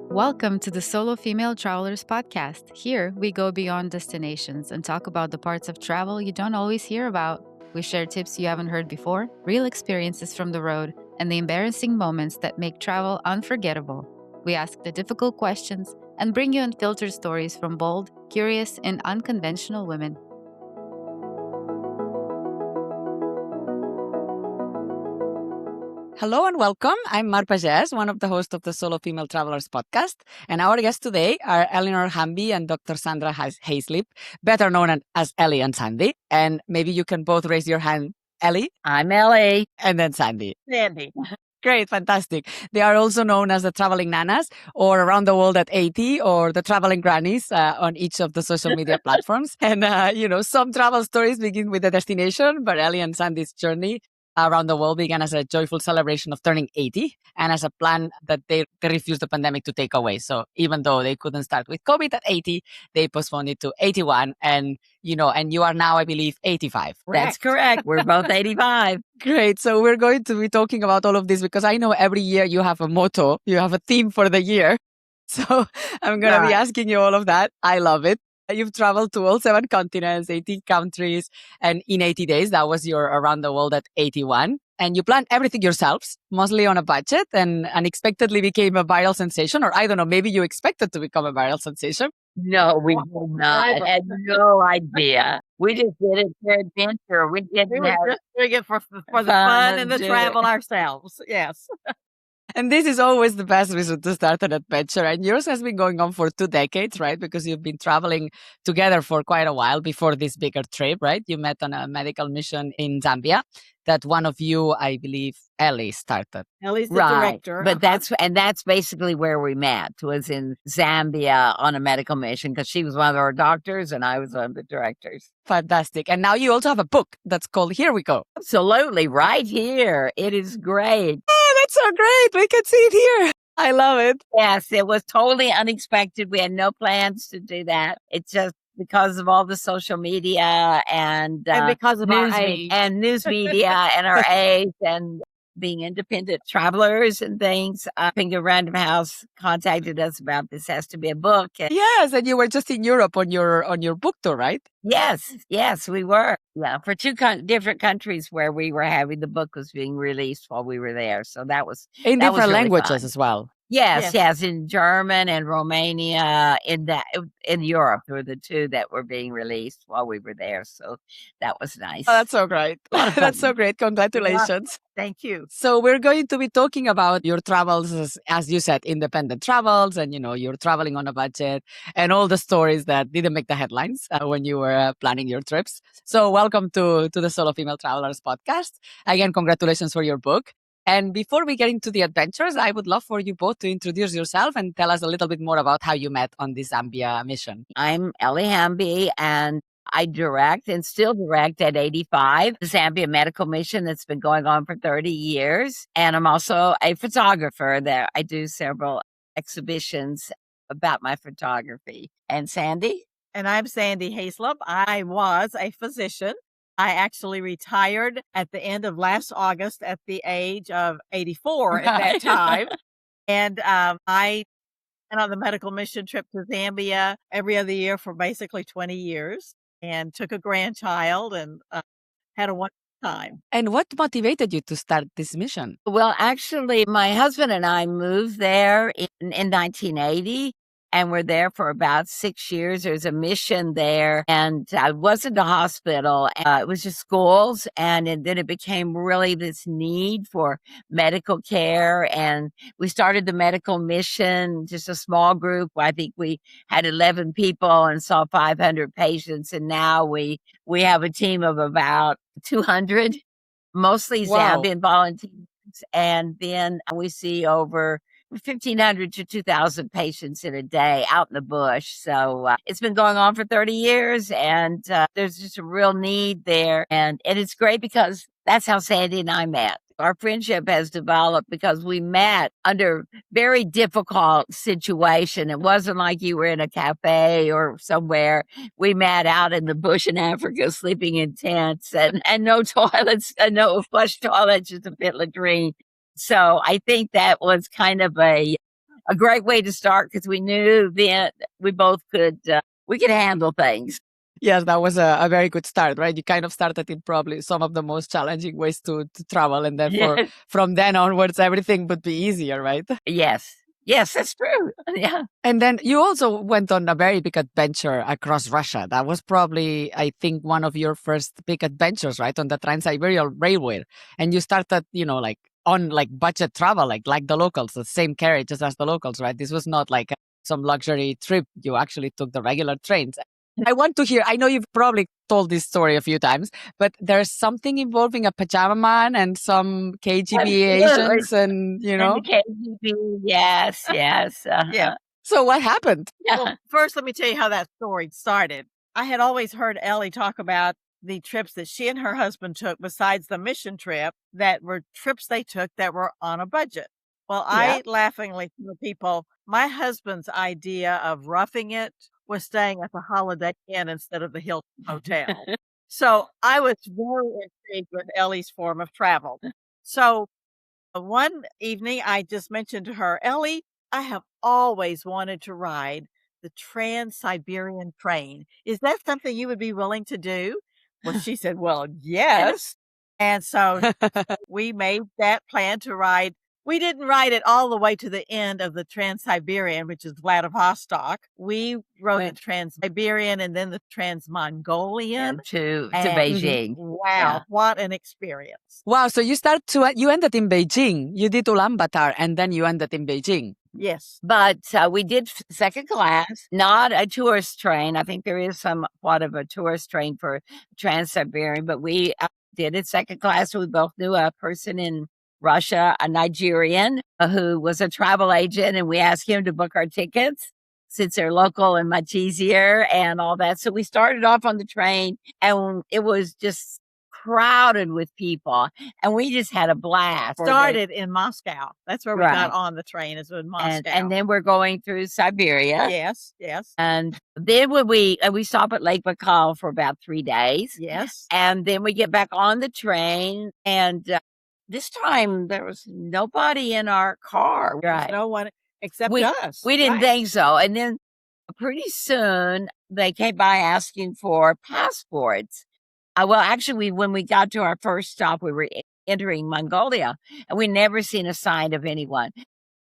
Welcome to the Solo Female Travelers podcast. Here, we go beyond destinations and talk about the parts of travel you don't always hear about. We share tips you haven't heard before, real experiences from the road, and the embarrassing moments that make travel unforgettable. We ask the difficult questions and bring you unfiltered stories from bold, curious, and unconventional women. Hello and welcome. I'm Mar Pages, one of the hosts of the Solo Female Travelers podcast. And our guests today are Ellie Hamby and Dr. Sandra Hazelip, better known as Ellie and Sandy. And maybe you can both raise your hand. Ellie? I'm Ellie. And then Sandy. Sandy. Great, fantastic. They are also known as the traveling nanas or around the world at 80 or the traveling grannies on each of the social media platforms. And, some travel stories begin with the destination, but Ellie and Sandy's journey around the world began as a joyful celebration of turning 80 and as a plan that they refused the pandemic to take away. So even though they couldn't start with COVID at 80, they postponed it to 81. And you are now, I believe, 85. That's correct. We're both 85. Great. So we're going to be talking about all of this because I know every year you have a motto, you have a theme for the year. So I'm going to be asking you all of that. I love it. You've traveled to all 7 continents, 18 countries, and in 80 days, that was your around the world at 81. And you planned everything yourselves, mostly on a budget, and unexpectedly became a viral sensation. Or I don't know, maybe you expected to become a viral sensation. No, we did not. I had no idea. We just did it for adventure. We didn't were just doing it for the fun and the travel ourselves. Yes. And this is always the best reason to start an adventure. And yours has been going on for 2 decades, right? Because you've been traveling together for quite a while before this bigger trip, right? You met on a medical mission in Zambia that one of you, I believe, Ellie, started. Ellie's the director. But that's basically where we met, was in Zambia on a medical mission because she was one of our doctors and I was one of the directors. Fantastic. And now you also have a book that's called Here We Go. Absolutely. Right here. It is great. Oh, that's so great. We can see it here. I love it. Yes, it was totally unexpected. We had no plans to do that. It's just because of all the social media and because of our age. And news media and our age and being independent travelers and things. Finger Random House contacted us about this has to be a book. Yes, and you were just in Europe on your book tour, right? Yes, we were. Yeah, for 2 different countries where we were having the book was being released while we were there. So that was in that different was really languages fun. as well. Yes, in German and Romania, in Europe were the 2 that were being released while we were there. So that was nice. Oh, that's so great. That's so great. Congratulations. Thank you. So we're going to be talking about your travels, as you said, independent travels, and you're traveling on a budget, and all the stories that didn't make the headlines when you were planning your trips. So welcome to the Solo Female Travelers podcast. Again, congratulations for your book. And before we get into the adventures, I would love for you both to introduce yourself and tell us a little bit more about how you met on this Zambia mission. I'm Ellie Hamby, and I direct and still direct at 85, the Zambia medical mission that's been going on for 30 years. And I'm also a photographer there. I do several exhibitions about my photography. And Sandy? And I'm Sandy Hazelip. I was a physician. I actually retired at the end of last August at the age of 84 at that time. And I went on the medical mission trip to Zambia every other year for basically 20 years and took a grandchild and had a wonderful time. And what motivated you to start this mission? Well, actually, my husband and I moved there in 1980. And we're there for about 6 years. There's a mission there, and it wasn't a hospital. It was just schools, and then it became really this need for medical care. And we started the medical mission, just a small group. I think we had 11 people and saw 500 patients, and now we have a team of about 200, mostly Zambian volunteers. And then we see over 1,500 to 2,000 patients in a day out in the bush. So it's been going on for 30 years and there's just a real need there. And it's great because that's how Sandy and I met. Our friendship has developed because we met under very difficult situation. It wasn't like you were in a cafe or somewhere. We met out in the bush in Africa, sleeping in tents and no toilets, no flush toilets, just a pit latrine. So I think that was kind of a great way to start because we knew then we both we could handle things. Yes, that was a very good start, right? You kind of started in probably some of the most challenging ways to travel. And then from then onwards, everything would be easier, right? Yes. Yes, that's true. Yeah. And then you also went on a very big adventure across Russia. That was probably, I think, one of your first big adventures, right? On the Trans-Siberian Railway. And you started, like on like budget travel, like the locals, the same carriages as the locals, right? This was not like some luxury trip. You actually took the regular trains. I want to hear, I know you've probably told this story a few times, but there's something involving a pajama man and some KGB agents and, And the KGB, yes, yes. Yeah. So what happened? Yeah. Well, first, let me tell you how that story started. I had always heard Ellie talk about the trips that she and her husband took besides the mission trip that were trips they took that were on a budget. Well, I laughingly tell people, my husband's idea of roughing it was staying at the Holiday Inn instead of the Hilton Hotel. So I was very intrigued with Ellie's form of travel. So one evening, I just mentioned to her, Ellie, I have always wanted to ride the Trans-Siberian train. Is that something you would be willing to do? Well, she said, well, yes. And so we made that plan to ride. We didn't ride it all the way to the end of the Trans-Siberian, which is Vladivostok. We rode the Trans-Siberian and then the Trans-Mongolian to and- Beijing. Wow, what an experience. Wow. So you ended in Beijing. You did Ulaanbaatar and then you ended in Beijing. Yes. But we did second class, not a tourist train. I think there is somewhat of a tourist train for Trans-Siberian, but we did it second class. We both knew a person in Russia, a Nigerian who was a travel agent, and we asked him to book our tickets since they're local and much easier and all that. So we started off on the train and it was just crowded with people and we just had a blast. Started in Moscow. That's where we got on the train, is in Moscow. And then we're going through Siberia. Yes. And then when we stop at Lake Baikal for about 3 days. Yes. And then we get back on the train and this time there was nobody in our car. Right. No one except us. We didn't think so. And then pretty soon they came by asking for passports. Well, actually, when we got to our first stop, we were entering Mongolia and we never seen a sign of anyone.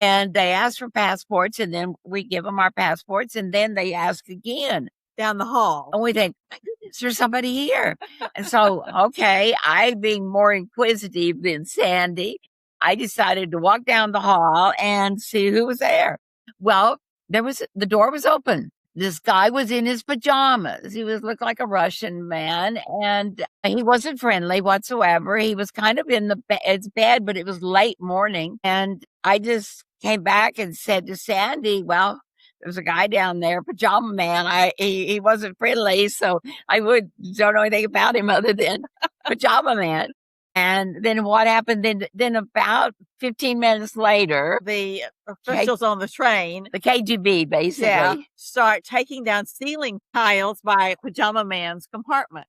And they asked for passports and then we give them our passports and then they ask again. Down the hall. And we think, my goodness, there's somebody here. And so, okay, I being more inquisitive than Sandy, I decided to walk down the hall and see who was there. Well, the door was open. This guy was in his pajamas. He looked like a Russian man and he wasn't friendly whatsoever. He was kind of in his bed, but it was late morning. And I just came back and said to Sandy, well, there's a guy down there, pajama man. He wasn't friendly, so I don't know anything about him other than pajama man. And then what happened? Then about 15 minutes later, the officials on the train, the KGB basically, start taking down ceiling tiles by pajama man's compartment.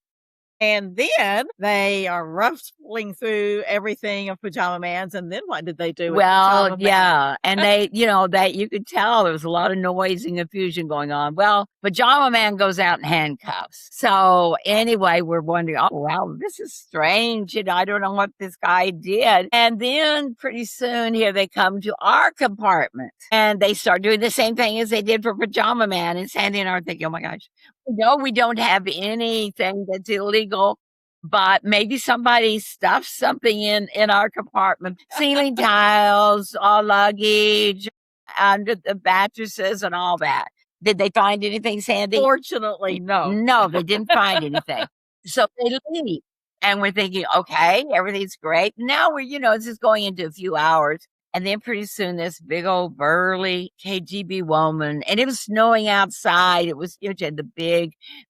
And then they are ruffling through everything of Pajama Man's. And then what did they do? Well, yeah. And they, that you could tell there was a lot of noise and confusion going on. Well, Pajama Man goes out in handcuffs. So anyway, we're wondering, oh, wow, this is strange. I don't know what this guy did. And then pretty soon here they come to our compartment and they start doing the same thing as they did for Pajama Man. And Sandy and I are thinking, oh my gosh. No, we don't have anything that's illegal, but maybe somebody stuffed something in our compartment. Ceiling tiles, all luggage, under the mattresses and all that. Did they find anything, Sandy? Fortunately, no. No, they didn't find anything. So they leave. And we're thinking, okay, everything's great. Now it's just going into a few hours. And then pretty soon this big old burly KGB woman, and it was snowing outside. It was, she had the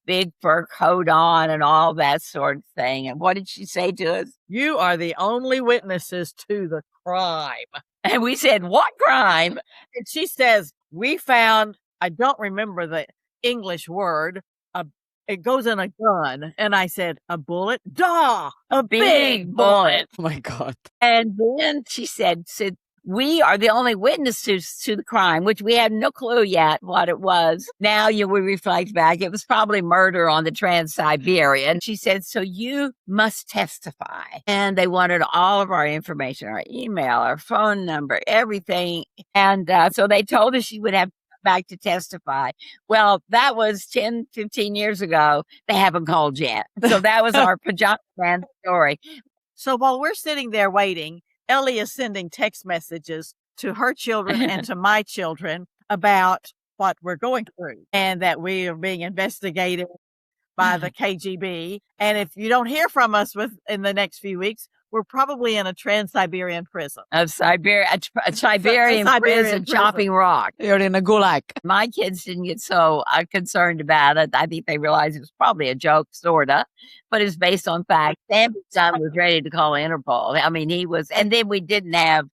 big fur coat on and all that sort of thing. And what did she say to us? You are the only witnesses to the crime. And we said, what crime? And she says, we found, I don't remember the English word, a it goes in a gun. And I said, a bullet? Duh! A big bullet. Oh my God. And then she said, we are the only witnesses to the crime, which we had no clue yet what it was. Now we reflect back, it was probably murder on the Trans-Siberian. She said, so you must testify. And they wanted all of our information, our email, our phone number, everything. And so they told us she would have back to testify. Well, that was 10, 15 years ago. They haven't called yet. So that was our pajama man story. So while we're sitting there waiting, Ellie is sending text messages to her children and to my children about what we're going through and that we are being investigated by the KGB. And if you don't hear from us in the next few weeks, we're probably in a Trans-Siberian prison. A Siberian prison chopping rock. You're in a gulag. My kids didn't get so concerned about it. I think they realized it was probably a joke, sorta, but it's based on fact. Sam's son was ready to call Interpol. I mean, he was, and then we didn't have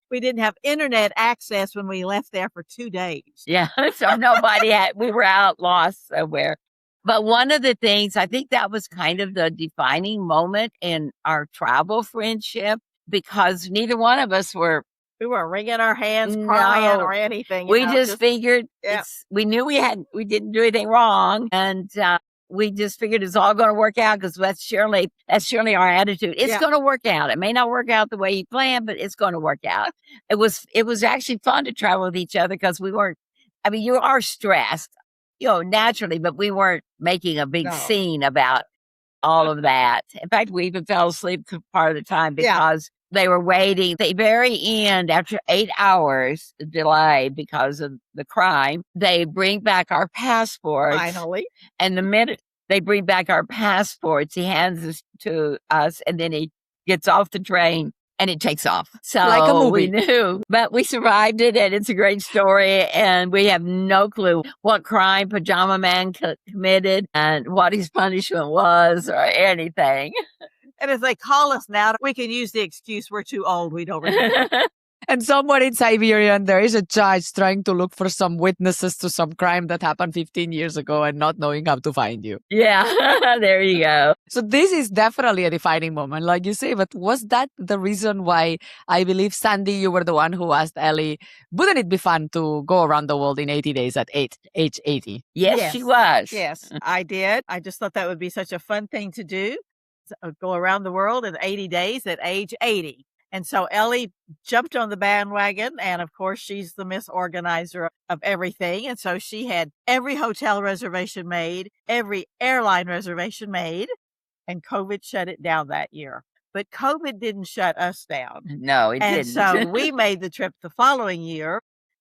internet access when we left there for 2 days. Yeah, so nobody had. We were out lost somewhere. But one of the things, I think that was kind of the defining moment in our travel friendship, because neither one of us were. We weren't wringing our hands, crying or anything. We just figured we knew we didn't do anything wrong. And we just figured it's all going to work out, because that's surely our attitude. It's going to work out. It may not work out the way you planned, but it's going to work out. It was actually fun to travel with each other, because we weren't, I mean, you are stressed, naturally, but we weren't making a big scene about all of that. In fact, we even fell asleep part of the time because they were waiting. At the very end, after 8 hours delay because of the crime, they bring back our passports. Finally. And the minute they bring back our passports, he hands us to us, and then he gets off the train. And it takes off. So like a movie. We knew, but we survived it, and it's a great story. And we have no clue what crime Pajama Man committed and what his punishment was or anything. And if they call us now, we can use the excuse we're too old. We don't remember. And somewhere in Siberia, there is a judge trying to look for some witnesses to some crime that happened 15 years ago and not knowing how to find you. Yeah, there you go. So this is definitely a defining moment, like you say. But was that the reason why, I believe, Sandy, you were the one who asked Ellie, wouldn't it be fun to go around the world in 80 days at age 80? Yes, she was. Yes, I did. I just thought that would be such a fun thing to do. Go around the world in 80 days at age 80. And so Ellie jumped on the bandwagon, and of course she's the Miss Organizer of everything. And so she had every hotel reservation made, every airline reservation made, and COVID shut it down that year. But COVID didn't shut us down. No, it didn't. And so we made the trip the following year,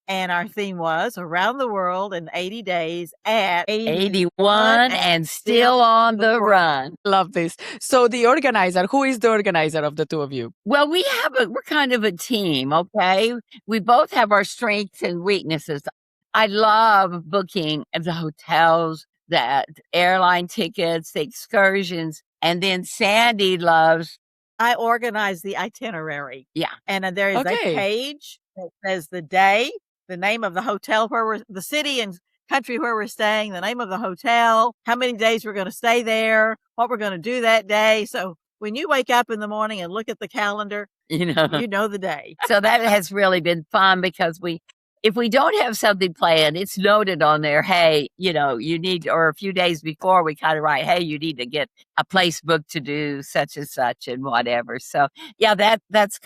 and our theme was around the world in 80 days at 81 and still on the run. Love this. So the organizer, who is the organizer of the two of you? Well, we're kind of a team, okay? We both have our strengths and weaknesses. I love booking the hotels, the airline tickets, the excursions, and then Sandy loves. I organize the itinerary. Yeah. And there is a page that says the day, the name of the hotel the city and country where we're staying, the name of the hotel, how many days we're going to stay there, what we're going to do that day. So when you wake up in the morning and look at the calendar, you know the day. So that has really been fun, because if we don't have something planned, it's noted on there, hey, you need, or a few days before we kind of write, hey, you need to get a place booked to do such and such and whatever. So yeah, that's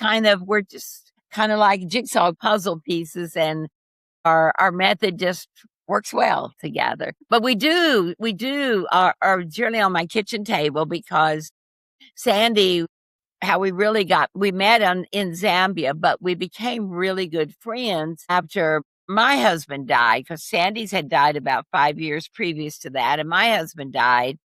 we're just kind of like jigsaw puzzle pieces, and our method just works well together. But we do our journey on my kitchen table, because Sandy, how we met in Zambia, but we became really good friends after my husband died, because Sandy's had died about 5 years previous to that, and my husband died.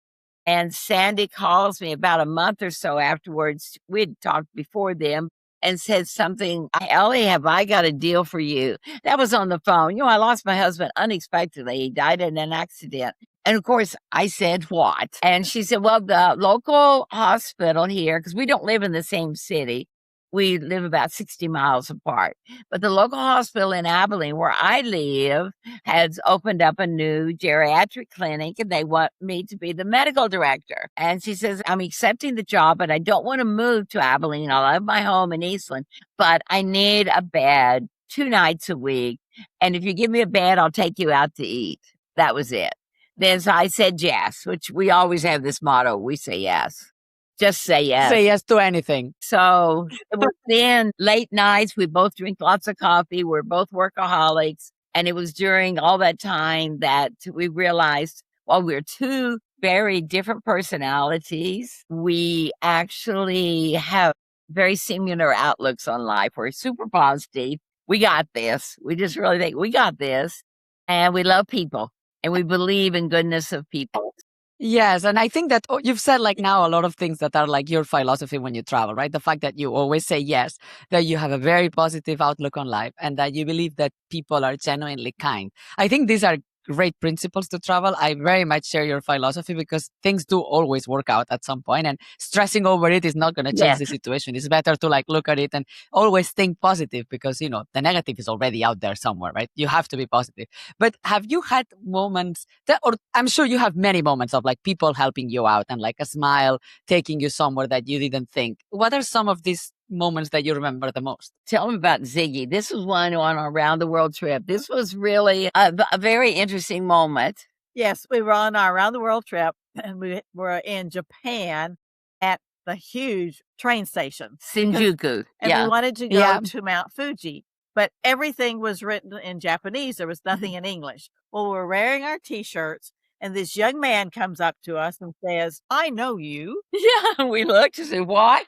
And Sandy calls me about a month or so afterwards. We'd talked before then, and said something, Ellie, have I got a deal for you? That was on the phone. I lost my husband unexpectedly. He died in an accident. And of course, I said, what? And she said, well, the local hospital here, because we don't live in the same city, We live about 60 miles apart. But the local hospital in Abilene, where I live, has opened up a new geriatric clinic, and they want me to be the medical director. And she says, I'm accepting the job, but I don't want to move to Abilene. I love my home in Eastland, but I need a bed 2 nights a week. And if you give me a bed, I'll take you out to eat. That was it. Then so I said yes, which we always have this motto. We say yes. Just say yes. Say yes to anything. So it was then late nights. We both drink lots of coffee. We're both workaholics. And it was during all that time that we realized, while we're two very different personalities, we actually have very similar outlooks on life. We're super positive. We got this. We just really think we got this. And we love people. And we believe in goodness of people. Yes. And I think that you've said like now a lot of things that are like your philosophy when you travel, right? The fact that you always say yes, that you have a very positive outlook on life, and that you believe that people are genuinely kind. I think these are great principles to travel. I very much share your philosophy because things do always work out at some point, and stressing over it is not going to change the situation. It's better to like look at it and always think positive, because, you know, the negative is already out there somewhere, right? You have to be positive. But have you had moments that, or I'm sure you have many moments of like people helping you out and like a smile taking you somewhere that you didn't think? What are some of these moments that you remember the most? Tell me about Ziggy. This was one on our round the world trip. This was really a very interesting moment. Yes, we were on our around the world trip, and we were in Japan at the huge train station, Shinjuku. and we wanted to go Yeah. to Mount Fuji, but everything was written in Japanese. There was nothing in English. Well, we're wearing our T-shirts, and this young man comes up to us and says, "I know you." Yeah, we looked and said, "What?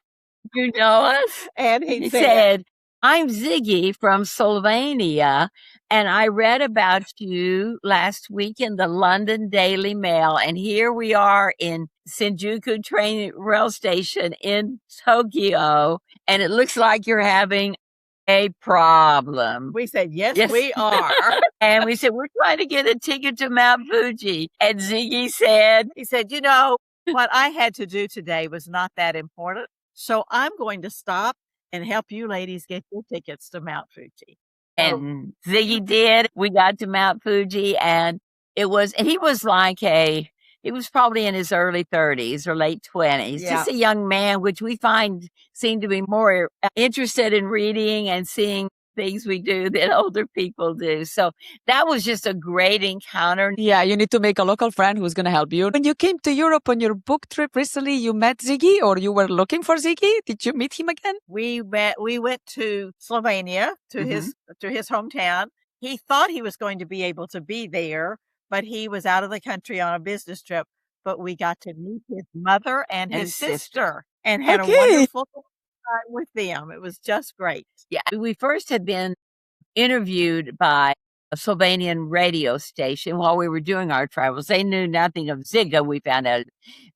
You know us?" And He he said, "I'm Ziggy from Slovenia, and I read about you last week in the London Daily Mail, and here we are in Shinjuku train rail station in Tokyo, and it looks like you're having a problem." we said, yes, Yes. we are. And we said, "We're trying to get a ticket to Mount Fuji." And Ziggy said, He said, you know, what I had to do today was not that important, so I'm going to stop and help you ladies get your tickets to Mount Fuji. and Ziggy did. We got to Mount Fuji, and he was like he was probably in his early 30s or late 20s, Yeah. just a young man, which we find seemed to be more interested in reading and seeing things we do than older people do. So that was just a great encounter. Yeah, you need to make a local friend who's going to help you. When you came to Europe on your book trip recently, you met Ziggy, or you were looking for Ziggy? Did you meet him again? We went to Slovenia, to his hometown. He thought he was going to be able to be there, but he was out of the country on a business trip. But we got to meet his mother and his sister and had a Okay. wonderful time with them. It was just great. Yeah, we first had been interviewed by a Slovenian radio station while we were doing our travels. They knew nothing of Ziga. We found out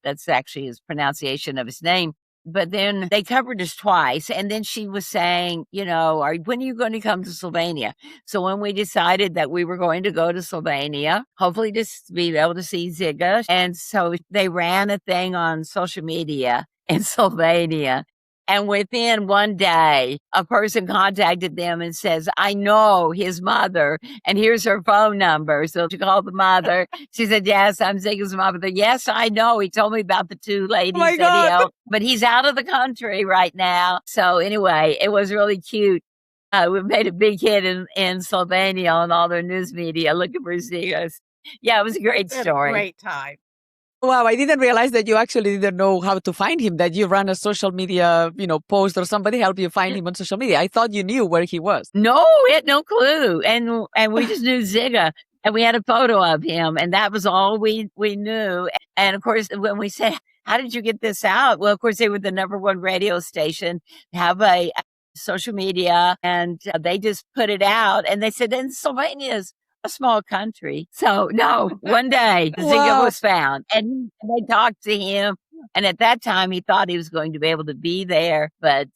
that's actually his pronunciation of his name. But then they covered us twice. And then she was saying, you know, when are you going to come to Slovenia? So when we decided that we were going to go to Slovenia, hopefully just be able to see Ziga. And so they ran a thing on social media in Slovenia. And within one day, a person contacted them and says, "I know his mother, and here's her phone number." So she called the mother. She said, "Yes, I'm Ziggy's mother." "Yes, I know. He told me about the 2 ladies my that he God. helped, but he's out of the country right now." So anyway, it was really cute. We made a big hit in Slovenia on all their news media looking for Ziggas. Yeah, it was a great We had story. a great time. Wow, I didn't realize that you actually didn't know how to find him, that you ran a social media, post, or somebody helped you find him on social media. I thought you knew where he was. No, we had no clue. And we just knew Zigga, and we had a photo of him, and that was all we knew. And of course, when we said, "How did you get this out?" Well, of course, they were the #1 radio station, have a social media, and they just put it out. And they said, "And Slovenia's a small country." So no, one day Zigga Wow. was found, and they talked to him. And at that time, he thought he was going to be able to be there, but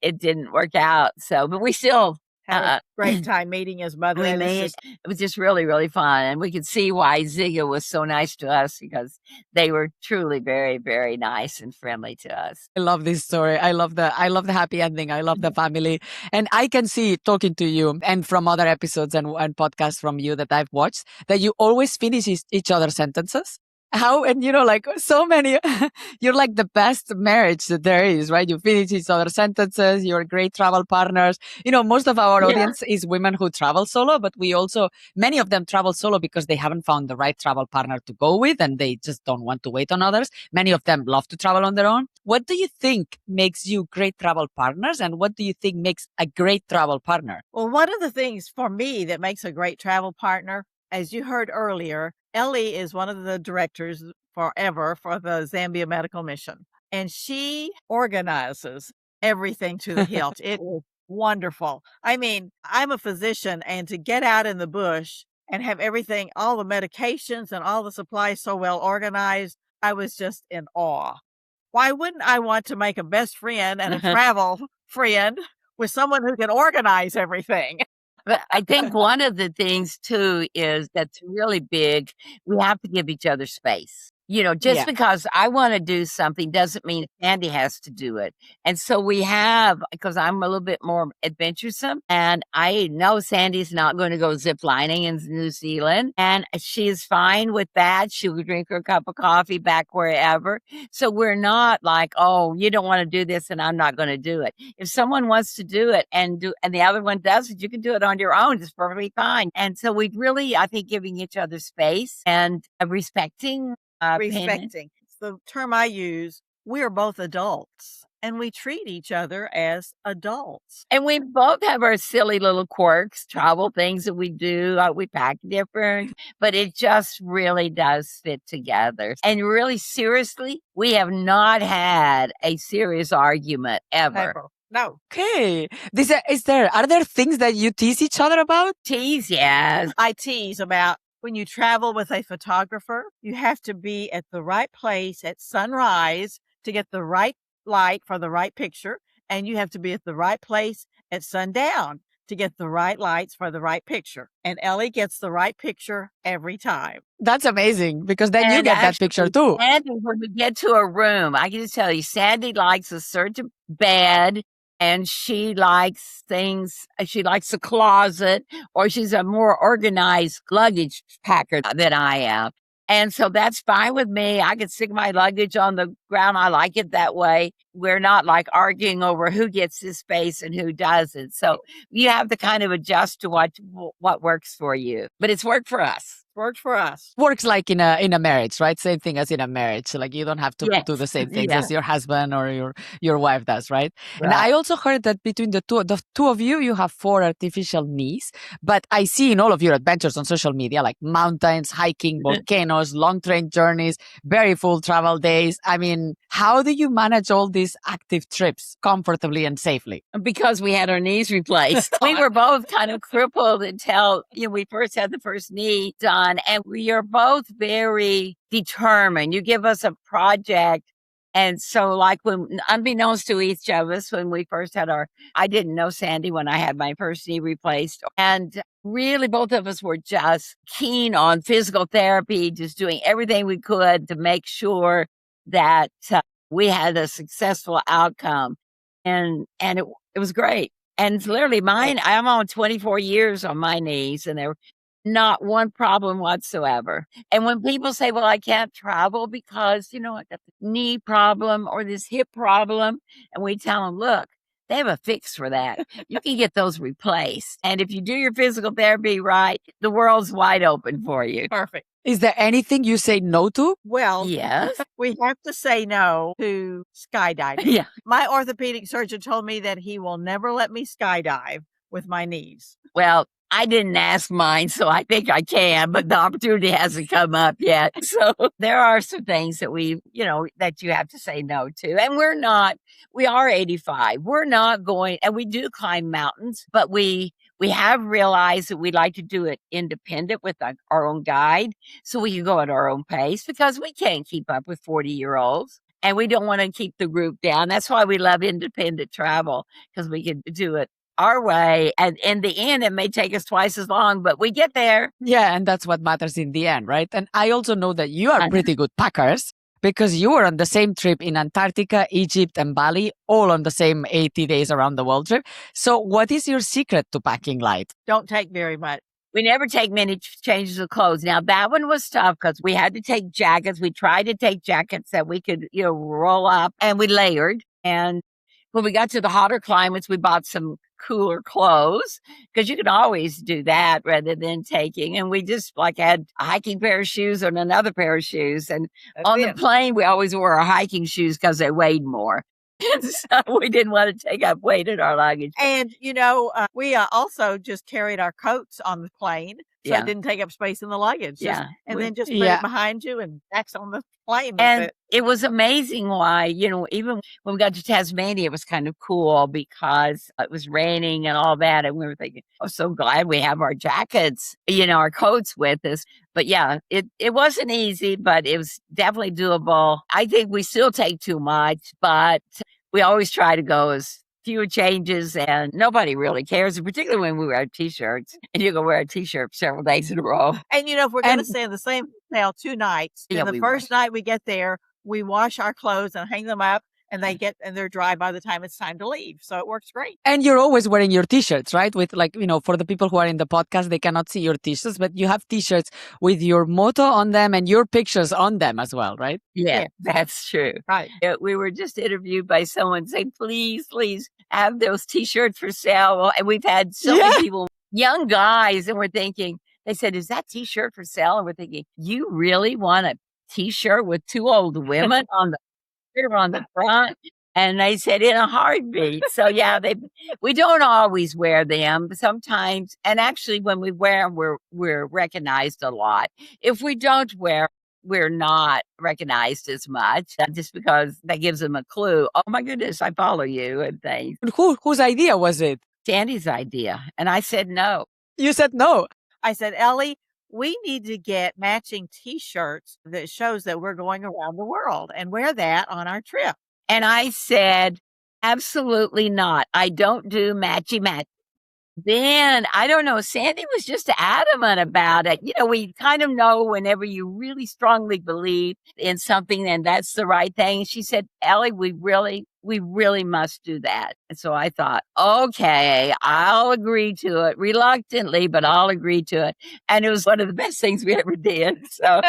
it didn't work out. So, but we still Had a great time meeting his mother. We and it's made just- it was just really, really fun. And we could see why Ziga was so nice to us because they were truly very, very nice and friendly to us. I love this story. I love the happy ending. I love the family. And I can see talking to you and from other episodes and podcasts from you that I've watched that you always finish each other's sentences. How, and like so many, you're like the best marriage that there is, right? You finish each other's sentences. You're great travel partners. Most of our audience is women who travel solo, but many of them travel solo because they haven't found the right travel partner to go with and they just don't want to wait on others. Many of them love to travel on their own. What do you think makes you great travel partners? And what do you think makes a great travel partner? Well, one of the things for me that makes a great travel partner, as you heard earlier, Ellie is one of the directors forever for the Zambia Medical Mission, and she organizes everything to the hilt. It is wonderful. I mean, I'm a physician, and to get out in the bush and have everything, all the medications and all the supplies so well organized, I was just in awe. Why wouldn't I want to make a best friend and a travel friend with someone who can organize everything? But I think one of the things too is that's really big. We have to give each other space. Just because I want to do something doesn't mean Sandy has to do it. And so because I'm a little bit more adventuresome and I know Sandy's not going to go zip lining in New Zealand and she's fine with that. She would drink her cup of coffee back wherever. So we're not like, oh, you don't want to do this and I'm not going to do it. If someone wants to do it and the other one does it, you can do it on your own. It's perfectly fine. And so we really, I think, giving each other space and respecting. Respecting. It's the term I use. We are both adults and we treat each other as adults. And we both have our silly little quirks, travel things that we do. We pack different, but it just really does fit together. And really, seriously, we have not had a serious argument ever. No. Okay. Are there things that you tease each other about? Tease, yes. I tease about when you travel with a photographer, you have to be at the right place at sunrise to get the right light for the right picture. And you have to be at the right place at sundown to get the right lights for the right picture. And Ellie gets the right picture every time. That's amazing because then you get that picture too. Sandy, when we get to a room, I can just tell you, Sandy likes a certain bed. And she likes things, she likes a closet, or she's a more organized luggage packer than I am. And so that's fine with me. I can stick my luggage on the ground. I like it that way. We're not like arguing over who gets this space and who doesn't. So you have to kind of adjust to what works for you. But it's worked for us. Worked for us. Works like in a marriage, right? Same thing as in a marriage. Like you don't have to do the same things as your husband or your wife does, right? And I also heard that between the two of you, you have 4 artificial knees. But I see in all of your adventures on social media, like mountains, hiking, volcanoes, long train journeys, very full travel days. I mean, how do you manage all these active trips comfortably and safely? Because we had our knees replaced. We were both kind of crippled until we first had the first knee done. And we are both very determined. You give us a project. And so like when, unbeknownst to each of us, when we first had I didn't know Sandy when I had my first knee replaced. And really both of us were just keen on physical therapy, just doing everything we could to make sure that we had a successful outcome. And it was great. And literally mine, I'm on 24 years on my knees and they're not one problem whatsoever. And when people say, well, I can't travel because, I got the knee problem or this hip problem, and we tell them, look, they have a fix for that. You can get those replaced. And if you do your physical therapy right, the world's wide open for you. Perfect. Is there anything you say no to? Well, yes, we have to say no to skydiving. Yeah. My orthopedic surgeon told me that he will never let me skydive with my knees. Well, I didn't ask mine, so I think I can, but the opportunity hasn't come up yet. So there are some things that that you have to say no to. And we are 85. We're not going, and we do climb mountains, but we have realized that we like to do it independent with our own guide so we can go at our own pace because we can't keep up with 40-year-olds. And we don't want to keep the group down. That's why we love independent travel because we can do it our way. And in the end, it may take us twice as long, but we get there. Yeah, and that's what matters in the end, right? And I also know that you are I know. pretty good packers because you were on the same trip in Antarctica, Egypt, and Bali, all on the same 80 days around the world trip. So what is your secret to packing light? Don't take very much. We never take many changes of clothes. Now, that one was tough because we had to take jackets. We tried to take jackets that we could, roll up, and we layered. And when we got to the hotter climates, we bought some cooler clothes because you can always do that rather than taking. And we just had a hiking pair of shoes and another pair of shoes. And on the plane, we always wore our hiking shoes because they weighed more. And so we didn't want to take up weight in our luggage. And, we also just carried our coats on the plane. So it didn't take up space in the luggage. Then just put it behind you and back on the plane. And it was amazing why, even when we got to Tasmania, it was kind of cool because it was raining and all that. And we were thinking, oh, so glad we have our jackets, our coats with us. But yeah, it wasn't easy, but it was definitely doable. I think we still take too much, but we always try to go as fewer changes, and nobody really cares, particularly when we wear T-shirts. And you can wear a T-shirt several days in a row. And, if we're going to stay in the same hotel 2 nights, the first night we get there, we wash our clothes and hang them up, and they're dry by the time it's time to leave. So it works great. And you're always wearing your T-shirts, right? With for the people who are in the podcast, they cannot see your T-shirts, but you have T-shirts with your motto on them and your pictures on them as well, right? Yeah, that's true. Right. We were just interviewed by someone saying, please have those T-shirts for sale. And we've had so many people, young guys, and we're thinking, they said, is that T-shirt for sale? And we're thinking, you really want a T-shirt with 2 old women on the front? And they said, in a heartbeat. So we don't always wear them sometimes. And actually when we wear them, we're recognized a lot. If we don't wear, we're not recognized as much, just because that gives them a clue. Oh my goodness, I follow you and things. Whose idea was it? Sandy's idea. And I said no. You said no. I said, Ellie, we need to get matching T-shirts that shows that we're going around the world and wear that on our trip. And I said, absolutely not. I don't do matchy-match. Then, I don't know, Sandy was just adamant about it. We kind of know whenever you really strongly believe in something and that's the right thing. She said, Ellie, we really must do that. And so I thought, okay, I'll agree to it reluctantly, but I'll agree to it. And it was one of the best things we ever did. So,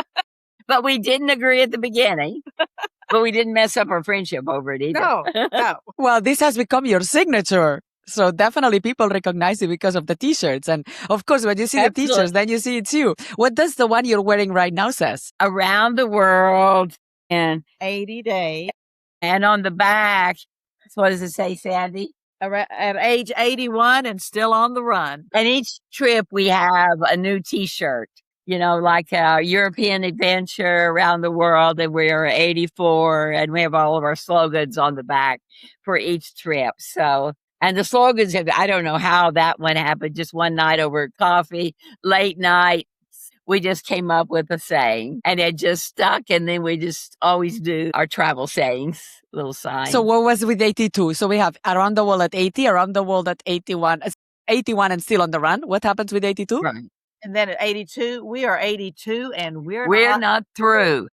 but we didn't agree at the beginning. But we didn't mess up our friendship over it either. No. Well, this has become your signature. So definitely people recognize it because of the T-shirts. And of course, when you see the T-shirts, then you see it's you. What does the one you're wearing right now says? Around the world in 80 days. And on the back, so what does it say, Sandy? At age 81 and still on the run. And each trip we have a new T-shirt. Like our European adventure around the world, and we're 84, and we have all of our slogans on the back for each trip. So, and the slogans, I don't know how that one happened. Just one night over coffee, late night, we just came up with a saying, and it just stuck. And then we just always do our travel sayings, little signs. So what was with 82? So we have around the world at 80, around the world at 81, 81 and still on the run. What happens with 82? Right. And then at 82, we are 82 and we're not through.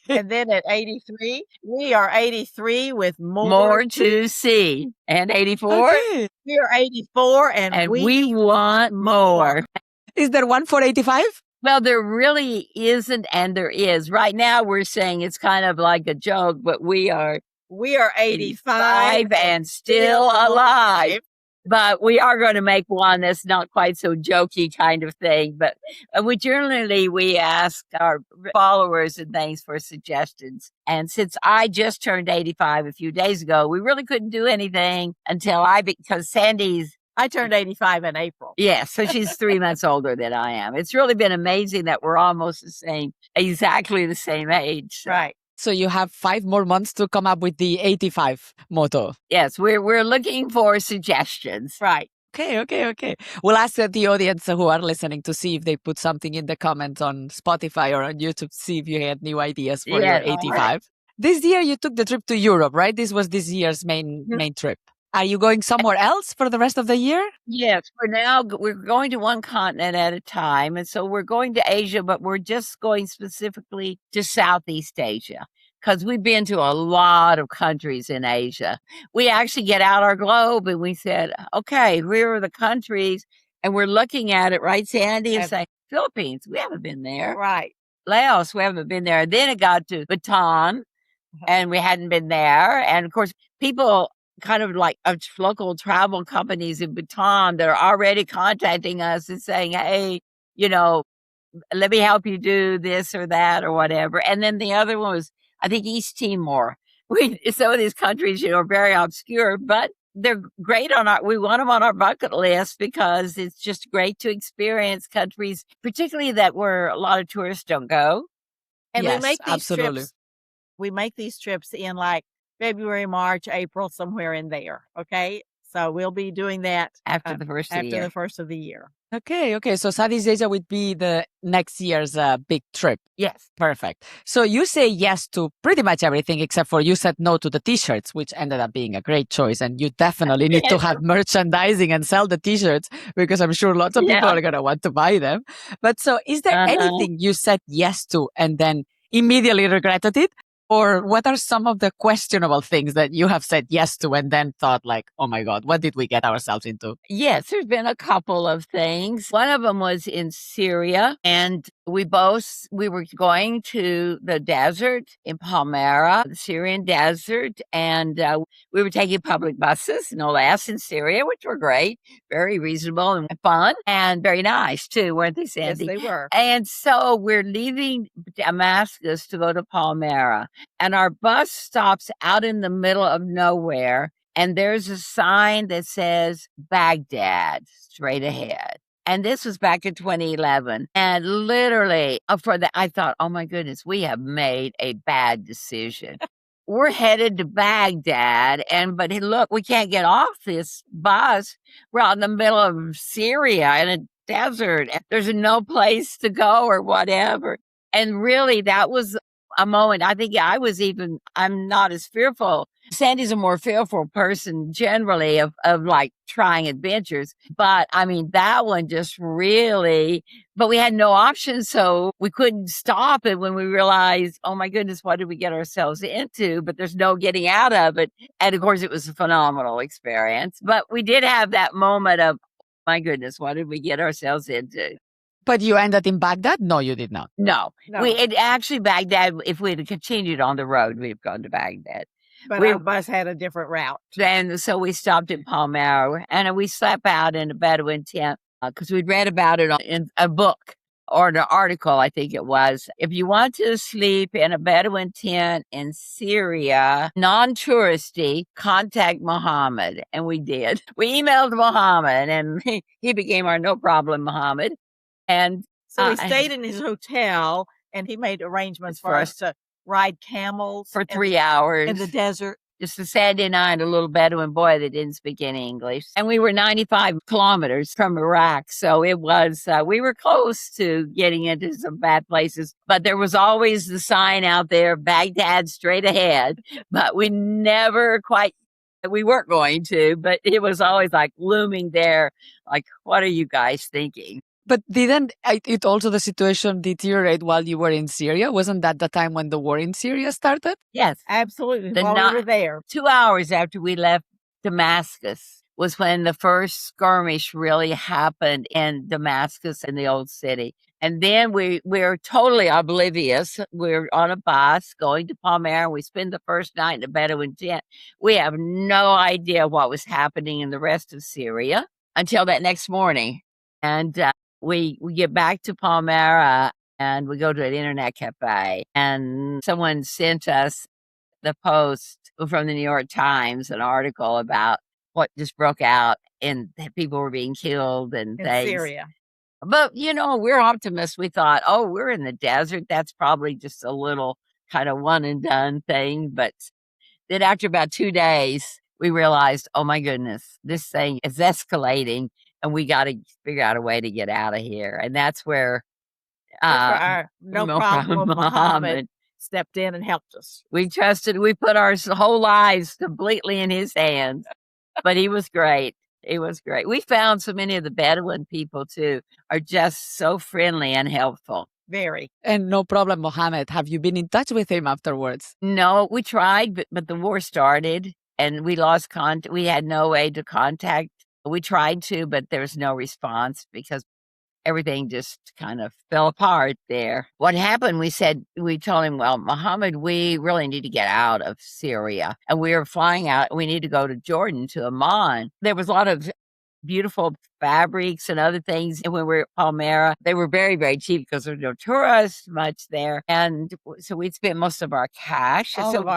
And then at 83, we are 83 with more to see. And 84, Okay. we are 84 and we want more. Is there one for 85? Well, there really isn't, and there is. Right now, we're saying it's kind of like a joke, but we are 85 and still alive. But we are going to make one that's not quite so jokey kind of thing. But we ask our followers and things for suggestions. And since I just turned 85 a few days ago, we really couldn't do anything until because Sandy's. I turned 85 in April. Yeah, so she's 3 months older than I am. It's really been amazing that we're almost exactly the same age. So. Right. So you have 5 more months to come up with the 85 motto. Yes, we're looking for suggestions. Right. Okay. We'll ask the audience who are listening to see if they put something in the comments on Spotify or on YouTube, see if you had new ideas for your 85. Right. This year you took the trip to Europe, right? This was this year's main trip. Are you going somewhere else for the rest of the year? Yes, we're going to one continent at a time. And so we're going to Asia, but we're just going specifically to Southeast Asia because we've been to a lot of countries in Asia. We actually get out our globe and we said, okay, here are the countries. And we're looking at it, right, Sandy? And say, Philippines, we haven't been there. Right. Laos, we haven't been there. And then it got to Bhutan, and we hadn't been there. And of course, people kind of like local travel companies in Bhutan that are already contacting us and saying, hey, let me help you do this or that or whatever. And then the other one was, I think, East Timor. Some of these countries, are very obscure, but they're great we want them on our bucket list because it's just great to experience countries, particularly where a lot of tourists don't go. And Yes, we make these absolutely. trips. We make these trips in like February, March, April, somewhere in there. Okay. So we'll be doing that After the first of the after year. the first of the year. Okay. So Southeast Asia would be the next year's big trip. Yes. Perfect. So you say yes to pretty much everything except for you said no to the t-shirts, which ended up being a great choice. And you definitely need to have merchandising and sell the t-shirts because I'm sure lots of people are going to want to buy them. But so is there anything you said yes to and then immediately regretted it? Or what are some of the questionable things that you have said yes to and then thought like, oh my God, what did we get ourselves into? Yes, there's been a couple of things. One of them was in Syria, and we were going to the desert in Palmyra, the Syrian desert, and we were taking public buses, no less, in Syria, which were great, very reasonable and fun, and very nice too, weren't they, Sandy? Yes, they were. And so we're leaving Damascus to go to Palmyra, and our bus stops out in the middle of nowhere. And there's a sign that says Baghdad straight ahead. And this was back in 2011. And literally, I thought, oh my goodness, we have made a bad decision. We're headed to Baghdad. But look, we can't get off this bus. We're out in the middle of Syria in a desert. There's no place to go or whatever. And really, that was a moment. I think I'm not as fearful. Sandy's a more fearful person generally of like trying adventures. But I mean, that one just really, but we had no option. So we couldn't stop it when we realized, oh my goodness, what did we get ourselves into? But there's no getting out of it. And of course, it was a phenomenal experience. But we did have that moment of, my goodness, what did we get ourselves into? But you ended in Baghdad? No, you did not. No. Baghdad, if we had continued on the road, we'd have gone to Baghdad. But our bus had a different route. And so we stopped in Palmyra and we slept out in a Bedouin tent because we'd read about it in a book or an article, I think it was. If you want to sleep in a Bedouin tent in Syria, non-touristy, contact Muhammad. And we did. We emailed Muhammad and he became our no problem Muhammad. And so we stayed in his hotel and he made arrangements for us to ride camels for 3 hours in the desert. Just a Saturday night, a little Bedouin boy that didn't speak any English. And we were 95 kilometers from Iraq. So it was, we were close to getting into some bad places, but there was always the sign out there, Baghdad straight ahead. But we weren't going to, but it was always like looming there. Like, what are you guys thinking? But didn't it also the situation deteriorate while you were in Syria? Wasn't that the time when the war in Syria started? Yes, absolutely. While we were there. 2 hours after we left Damascus was when the first skirmish really happened in Damascus in the old city. And then we're totally oblivious. We're on a bus going to Palmyra. We spend the first night in a Bedouin tent. We have no idea what was happening in the rest of Syria until that next morning. And we get back to Palmyra and we go to an internet cafe and someone sent us the Post from the New York Times, an article about what just broke out and that people were being killed and in things. Syria. But, we're optimists. We thought, oh, we're in the desert. That's probably just a little kind of one and done thing. But then after about 2 days, we realized, oh my goodness, this thing is escalating. And we got to figure out a way to get out of here. And that's where our no problem Muhammad stepped in and helped us. We put our whole lives completely in his hands. But he was great. It was great. We found so many of the Bedouin people too are just so friendly and helpful. Very. And no problem, Mohammed. Have you been in touch with him afterwards? No, we tried, but the war started and we lost contact. We had no way to contact. We tried to, but there was no response because everything just kind of fell apart there. What happened, we told him, well, Mohammed, we really need to get out of Syria. And we were flying out. We need to go to Jordan, to Amman. There was a lot of beautiful fabrics and other things. And when we were at Palmyra, they were very, very cheap because there's no tourists much there. And so we'd spent most of our cash. All of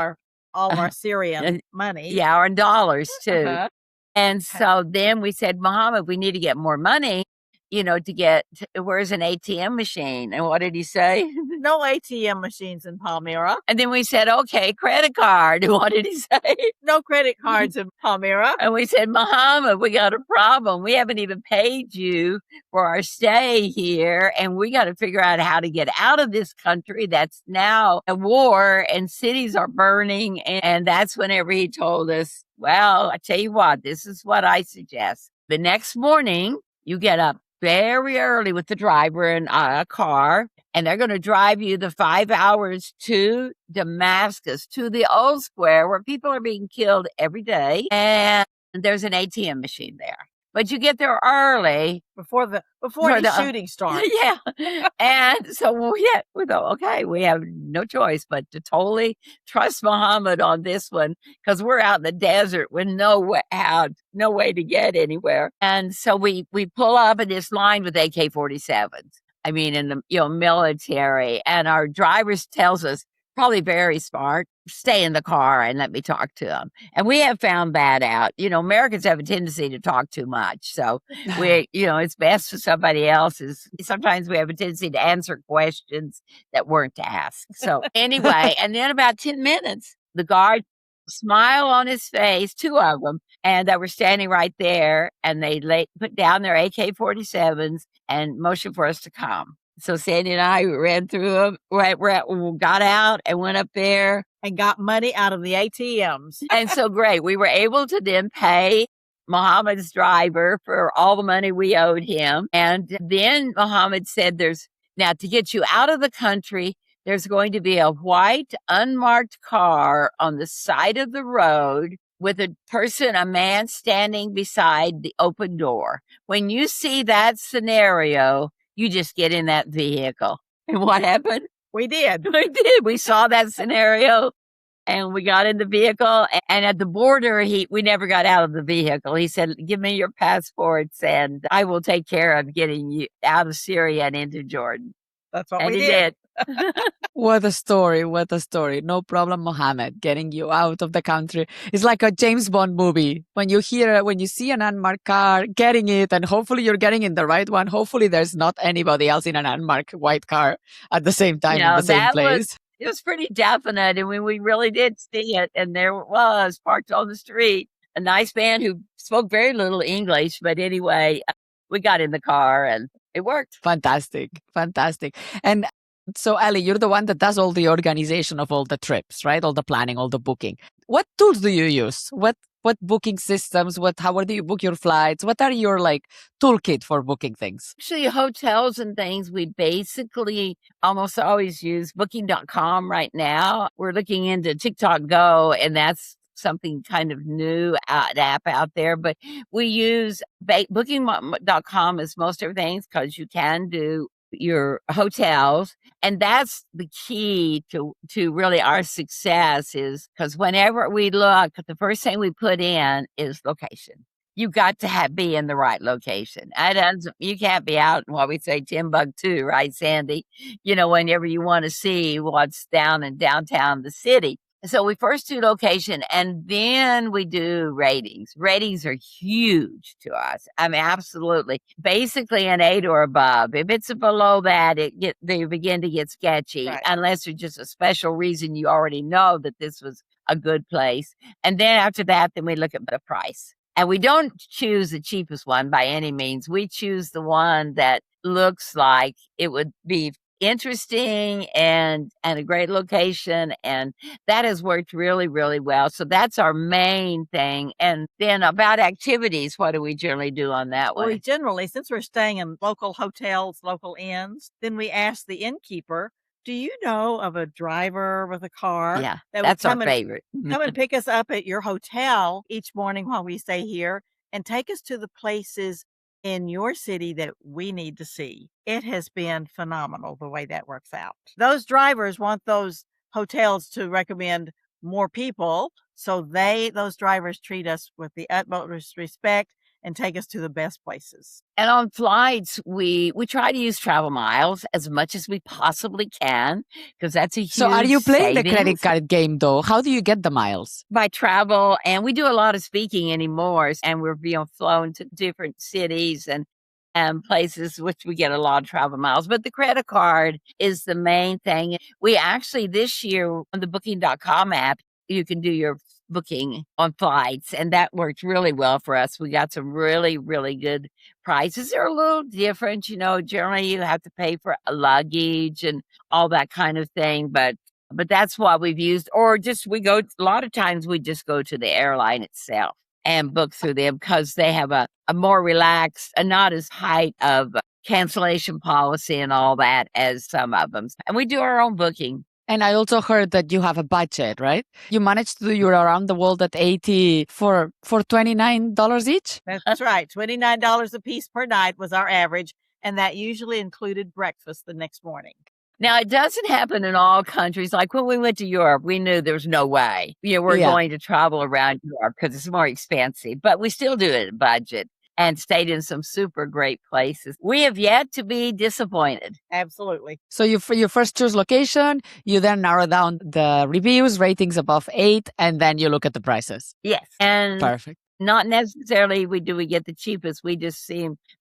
our Syrian money. Yeah, our dollars too. Uh-huh. And so then we said, Mohammed, we need to get more money, where's an ATM machine? And what did he say? No ATM machines in Palmyra. And then we said, okay, credit card. And what did he say? No credit cards in Palmyra. And we said, Mohammed, we got a problem. We haven't even paid you for our stay here. And we got to figure out how to get out of this country that's now a war and cities are burning. And that's whenever he told us, well, I tell you what, this is what I suggest. The next morning, you get up very early with the driver in a car, and they're going to drive you the 5 hours to Damascus, to the old square where people are being killed every day. And there's an ATM machine there. But you get there early before the shooting starts. Yeah. And so we thought, okay, we have no choice but to totally trust Muhammad on this one because we're out in the desert with no way to get anywhere. And so we pull up in this line with AK-47s. I mean, in the military, and our driver tells us, probably very smart, stay in the car and let me talk to them. And we have found that out. Americans have a tendency to talk too much. So it's best for somebody else's. Sometimes we have a tendency to answer questions that weren't asked. So anyway, and then about 10 minutes, the guard, smile on his face, two of them, and that were standing right there, and they put down their AK-47s and motioned for us to come. So Sandy and I ran through them, got out and went up there. And got money out of the ATMs. And so great. We were able to then pay Mohammed's driver for all the money we owed him. And then Mohammed said now to get you out of the country, there's going to be a white unmarked car on the side of the road with a man standing beside the open door. When you see that scenario, you just get in that vehicle. And what happened? We did. We did. We saw that scenario and we got in the vehicle. And at the border, we never got out of the vehicle. He said, give me your passports and I will take care of getting you out of Syria and into Jordan. That's what and we he did. What a story. What a story. No problem, Mohammed, getting you out of the country. It's like a James Bond movie. When you see an unmarked car, getting it, and hopefully you're getting in the right one. Hopefully there's not anybody else in an unmarked white car at the same time in the same place. It was pretty definite. And we really did see it. And there it was parked on the street, a nice man who spoke very little English. But anyway, we got in the car and it worked. Fantastic. Fantastic. And so, Ellie, you're the one that does all the organization of all the trips, right? All the planning, all the booking. What tools do you use? What booking systems? How do you book your flights? What are your toolkit for booking things? Actually, hotels and things, we basically almost always use booking.com right now. We're looking into TikTok Go, and that's something kind of new app out there. But we use booking.com as most everything because you can do your hotels. And that's the key to really our success is because whenever we look, the first thing we put in is location. You got to be in the right location. You can't be out in what we say Timbuktu, right, Sandy? Whenever you want to see what's down in downtown the city. So we first do location and then we do ratings. Ratings are huge to us. I mean, absolutely. Basically an 8 or above. If it's below that, they begin to get sketchy, right, unless there's just a special reason you already know that this was a good place. And then after that, then we look at the price. And we don't choose the cheapest one by any means. We choose the one that looks like it would be interesting and a great location, and that has worked really, really well. So that's our main thing. And then about activities, what do we generally do on that Well, we one? generally, since we're staying in local hotels, local inns, then we ask the innkeeper, do you know of a driver with a car Yeah, that would that's our favorite. come and pick us up at your hotel each morning while we stay here and take us to the places in your city that we need to see? It has been phenomenal the way that works out. Those drivers want those hotels to recommend more people, so those drivers treat us with the utmost respect and take us to the best places. And on flights, we try to use travel miles as much as we possibly can, because that's a huge So are you playing the credit savings card game though? How do you get the miles? by travel. And we do a lot of speaking anymore, and we're being flown to different cities and places, which we get a lot of travel miles. But the credit card is the main thing. We actually, this year on the booking.com app, you can do your booking on flights, and that worked really well for us. We got some really, really good prices. They're a little different, generally you have to pay for luggage and all that kind of thing, but that's what we've used. Or just a lot of times we just go to the airline itself and book through them, because they have a more relaxed and not as tight of cancellation policy and all that as some of them. And we do our own booking. And I also heard that you have a budget, right? You managed to do your around the world at 80 for $29 each? That's right. $29 a piece per night was our average, and that usually included breakfast the next morning. Now, it doesn't happen in all countries. Like when we went to Europe, we knew there was no way. We're going to travel around Europe because it's more expensive, but we still do it at budget and stayed in some super great places. We have yet to be disappointed. Absolutely. So you first choose location, you then narrow down the reviews, ratings above 8, and then you look at the prices. Yes. And Perfect. not necessarily we get the cheapest. We just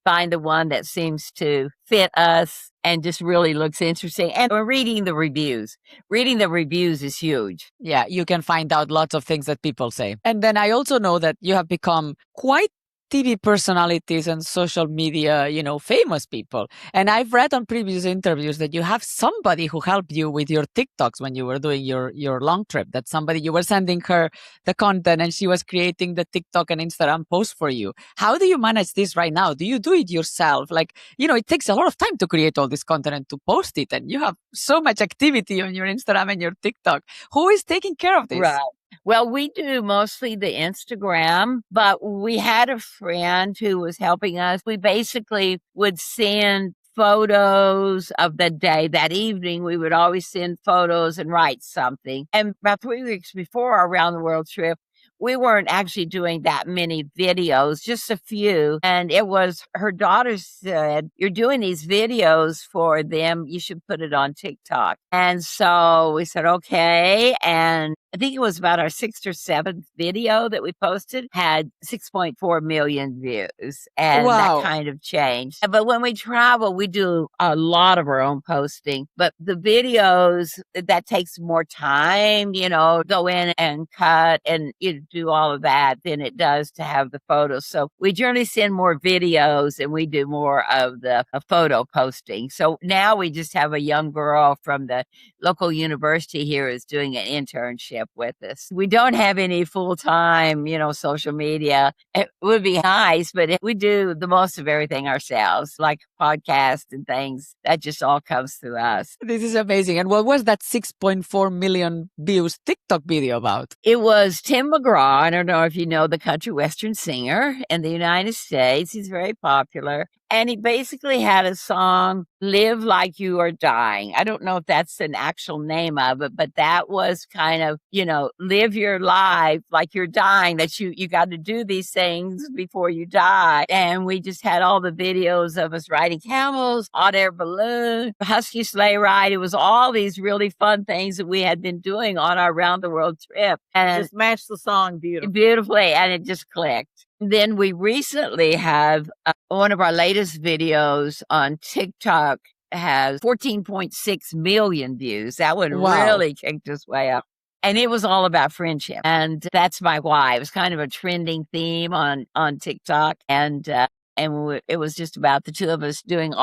find the one that seems to fit us and just really looks interesting. And we're reading the reviews. Reading the reviews is huge. Yeah, you can find out lots of things that people say. And then I also know that you have become quite TV personalities and social media, famous people. And I've read on previous interviews that you have somebody who helped you with your TikToks when you were doing your long trip. That somebody, you were sending her the content and she was creating the TikTok and Instagram post for you. How do you manage this right now? Do you do it yourself? It takes a lot of time to create all this content and to post it. And you have so much activity on your Instagram and your TikTok. Who is taking care of this? Right. Well, we do mostly the Instagram, but we had a friend who was helping us. We basically would send photos of the day. That evening, we would always send photos and write something. And about 3 weeks before our around the world trip, we weren't actually doing that many videos, just a few. And it was her daughter said, "You're doing these videos for them. You should put it on TikTok." And so we said, okay. And I think it was about our 6th or 7th video that we posted had 6.4 million views. And Wow. that kind of changed. But when we travel, we do a lot of our own posting. But the videos, that takes more time, go in and cut and do all of that than it does to have the photos. So we generally send more videos and we do more of the photo posting. So now we just have a young girl from the local university here is doing an internship with us. We don't have any full-time, social media. It would be nice, but we do the most of everything ourselves, like podcasts and things. That just all comes through us. This is amazing. And what was that 6.4 million views TikTok video about? It was Tim McGraw. I don't know if you know the country western singer in the United States. He's very popular. And he basically had a song, "Live Like You Are Dying." I don't know if that's an actual name of it, but that was kind of, live your life like you're dying, that you got to do these things before you die. And we just had all the videos of us riding camels, hot air balloon, husky sleigh ride. It was all these really fun things that we had been doing on our round the world trip. And Just matched the song beautifully, and it just clicked. Then we recently have one of our latest videos on TikTok has 14.6 million views. That one really kicked us way up. And it was all about friendship. And that's my why. It was kind of a trending theme on TikTok. And And it was just about the two of us doing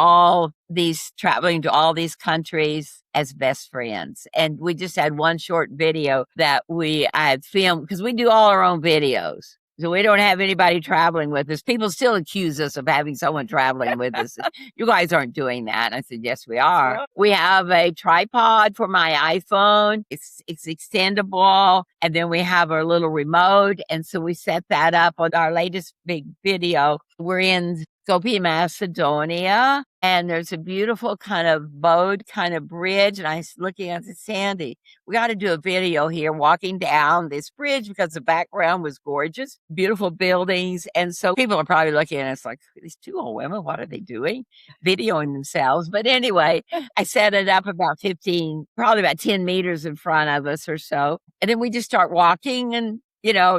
traveling to all these countries as best friends. And we just had one short video that I had filmed because we do all our own videos. So we don't have anybody traveling with us. People still accuse us of having someone traveling with us. You guys aren't doing that. And I said, yes, we are. We have a tripod for my iPhone. It's extendable. And then we have our little remote. And so we set that up on our latest big video. We're in Skopje, Macedonia, and there's a beautiful kind of boat, kind of bridge. And I was looking at Sandy, we got to do a video here walking down this bridge because the background was gorgeous, beautiful buildings. And so people are probably looking at us like, these two old women, what are they doing? Videoing themselves. But anyway, I set it up probably about 10 meters in front of us or so. And then we just start walking and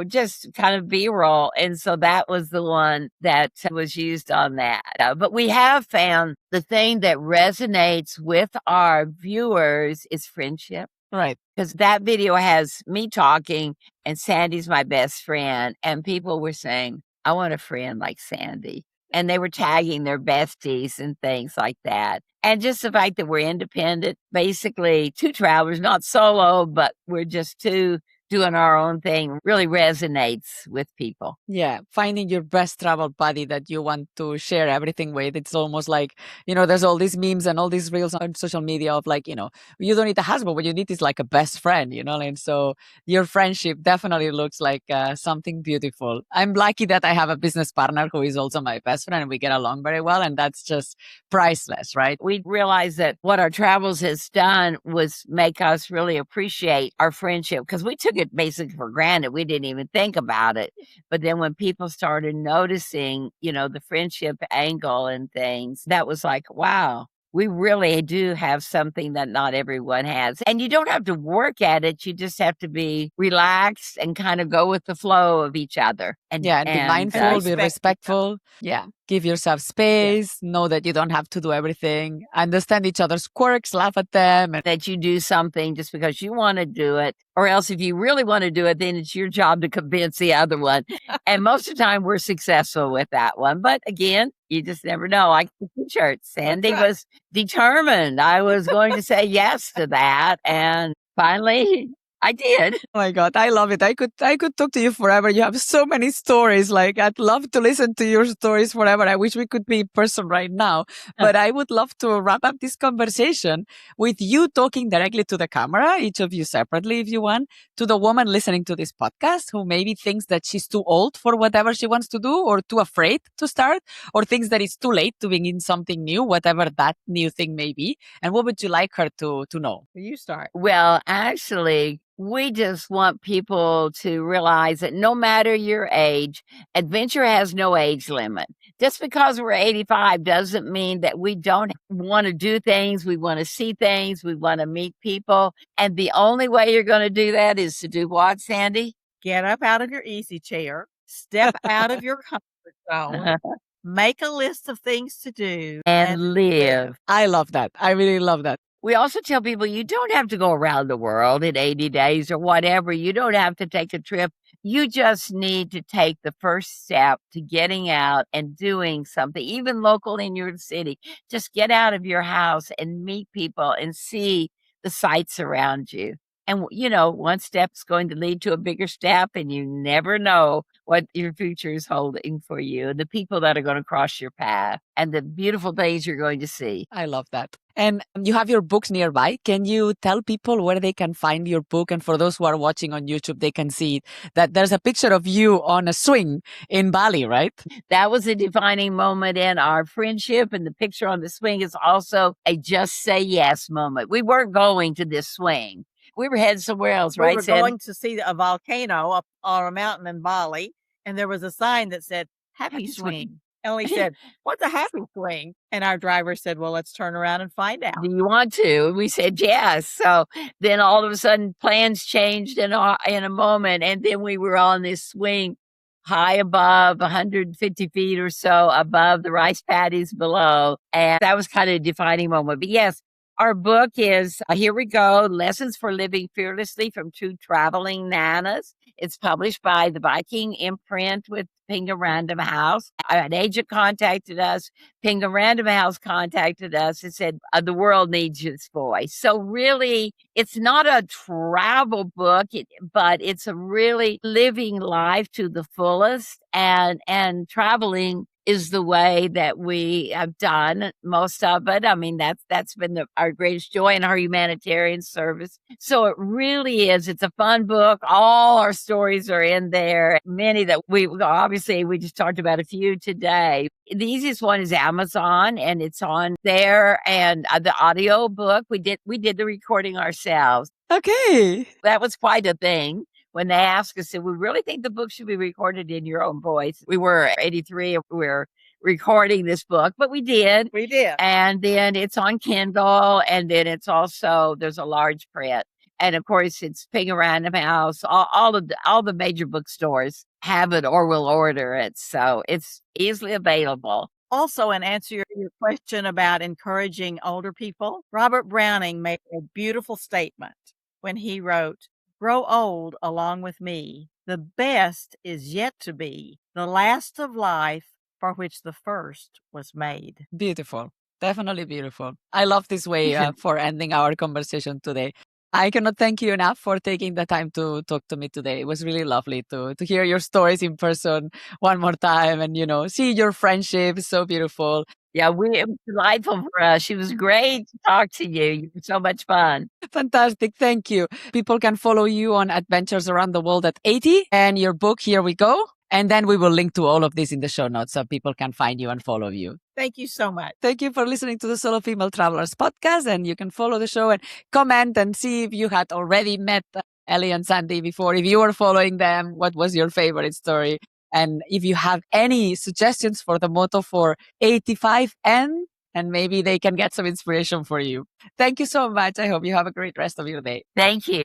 just kind of B-roll. And so that was the one that was used on that. But we have found the thing that resonates with our viewers is friendship. Right. Because that video has me talking and Sandy's my best friend. And people were saying, I want a friend like Sandy. And they were tagging their besties and things like that. And just the fact that we're independent, basically two travelers, not solo, but we're just two doing our own thing, really resonates with people. Yeah, finding your best travel buddy that you want to share everything with. It's almost like, there's all these memes and all these reels on social media of like, you don't need a husband, what you need is like a best friend, and so your friendship definitely looks like something beautiful. I'm lucky that I have a business partner who is also my best friend and we get along very well, and that's just priceless, right? We realized that what our travels has done was make us really appreciate our friendship because we took it basically for granted. We didn't even think about it. But then when people started noticing, the friendship angle and things, that was like, wow, we really do have something that not everyone has. And you don't have to work at it. You just have to be relaxed and kind of go with the flow of each other. And be mindful, be respectful. Yeah. Give yourself space, know that you don't have to do everything, understand each other's quirks, laugh at them. And that you do something just because you want to do it. Or else if you really want to do it, then it's your job to convince the other one. And most of the time we're successful with that one. But again, you just never know. Like the t-shirt, Sandy was determined. I was going to say yes to that. And finally, I did. Oh my God, I love it. I could talk to you forever. You have so many stories. Like I'd love to listen to your stories forever. I wish we could be in person right now. But I would love to wrap up this conversation with you talking directly to the camera, each of you separately if you want, to the woman listening to this podcast who maybe thinks that she's too old for whatever she wants to do or too afraid to start or thinks that it's too late to begin something new, whatever that new thing may be. And what would you like her to know? You start. Well, actually, we just want people to realize that no matter your age, adventure has no age limit. Just because we're 85 doesn't mean that we don't want to do things. We want to see things. We want to meet people. And the only way you're going to do that is to do what, Sandy? Get up out of your easy chair, step out of your comfort zone, make a list of things to do, and live. I love that. I really love that. We also tell people you don't have to go around the world in 80 days or whatever. You don't have to take a trip. You just need to take the first step to getting out and doing something, even local in your city. Just get out of your house and meet people and see the sights around you. And, one step's going to lead to a bigger step, and you never know what your future is holding for you, and the people that are going to cross your path, and the beautiful things you're going to see. I love that. And you have your books nearby. Can you tell people where they can find your book? And for those who are watching on YouTube, they can see that there's a picture of you on a swing in Bali, right? That was a defining moment in our friendship. And the picture on the swing is also a just say yes moment. We weren't going to this swing. We were headed somewhere else, right? We were going to see a volcano up on a mountain in Bali, and there was a sign that said, Happy Swing. Ellie said, what's a happy swing? And our driver said, well, let's turn around and find out. Do you want to? We said, yes. So then all of a sudden plans changed in a moment. And then we were on this swing high above 150 feet or so above the rice paddies below. And that was kind of a defining moment. But yes, Our book is Here We Go, Lessons for Living Fearlessly from Two Traveling Nanas. It's published by the Viking imprint with Pinga Random House. An agent contacted us. Pinga Random House contacted us and said, the world needs this voice. So really, it's not a travel book, but it's a really living life to the fullest, and traveling is the way that we have done most of it. I mean, that's been our greatest joy in our humanitarian service. So it really is. It's a fun book. All our stories are in there. Many that we just talked about a few today. The easiest one is Amazon, and it's on there. And the audio book, we did the recording ourselves. Okay. That was quite a thing. When they asked us, we really think the book should be recorded in your own voice. We were 83, we were recording this book, but we did. We did. And then it's on Kindle, and then it's also, there's a large print. And of course, it's Pinga Random House. All the major bookstores have it or will order it. So it's easily available. Also, in answer to your question about encouraging older people, Robert Browning made a beautiful statement when he wrote, "Grow old along with me. The best is yet to be, the last of life for which the first was made." Beautiful. Definitely beautiful. I love this way for ending our conversation today. I cannot thank you enough for taking the time to talk to me today. It was really lovely to hear your stories in person one more time and, see your friendship. So beautiful. Yeah, it was delightful for us. She was great to talk to you. You were so much fun. Fantastic. Thank you. People can follow you on Adventures Around the World at 80 and your book, Here We Go. And then we will link to all of this in the show notes so people can find you and follow you. Thank you so much. Thank you for listening to the Solo Female Travelers podcast. And you can follow the show and comment and see if you had already met Ellie and Sandy before. If you were following them, what was your favorite story? And if you have any suggestions for the motto for 85N, and maybe they can get some inspiration for you. Thank you so much. I hope you have a great rest of your day. Thank you.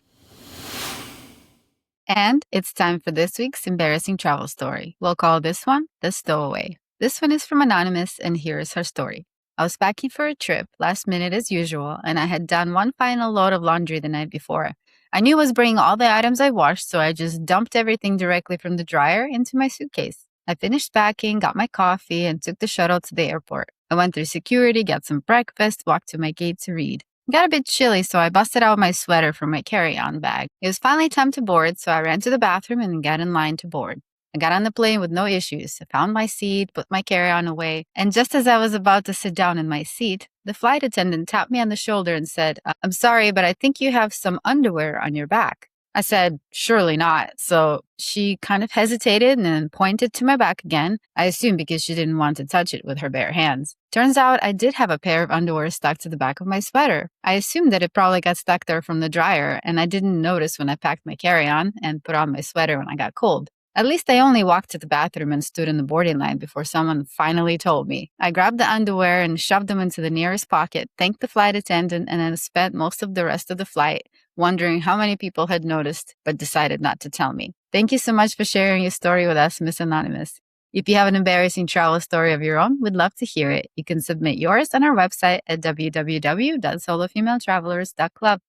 And it's time for this week's embarrassing travel story. We'll call this one The Stowaway. This one is from Anonymous, and here is her story. I was packing for a trip, last minute as usual, and I had done one final load of laundry the night before. I knew I was bringing all the items I washed, so I just dumped everything directly from the dryer into my suitcase. I finished packing, got my coffee, and took the shuttle to the airport. I went through security, got some breakfast, walked to my gate to read. It got a bit chilly, so I busted out my sweater from my carry-on bag. It was finally time to board, so I ran to the bathroom and got in line to board. I got on the plane with no issues. I found my seat, put my carry-on away, and just as I was about to sit down in my seat, the flight attendant tapped me on the shoulder and said, "I'm sorry, but I think you have some underwear on your back." I said, "Surely not." So she kind of hesitated and then pointed to my back again, I assume because she didn't want to touch it with her bare hands. Turns out I did have a pair of underwear stuck to the back of my sweater. I assumed that it probably got stuck there from the dryer, and I didn't notice when I packed my carry-on and put on my sweater when I got cold. At least I only walked to the bathroom and stood in the boarding line before someone finally told me. I grabbed the underwear and shoved them into the nearest pocket, thanked the flight attendant, and then spent most of the rest of the flight wondering how many people had noticed but decided not to tell me. Thank you so much for sharing your story with us, Miss Anonymous. If you have an embarrassing travel story of your own, we'd love to hear it. You can submit yours on our website at www.solofemaletravelers.club.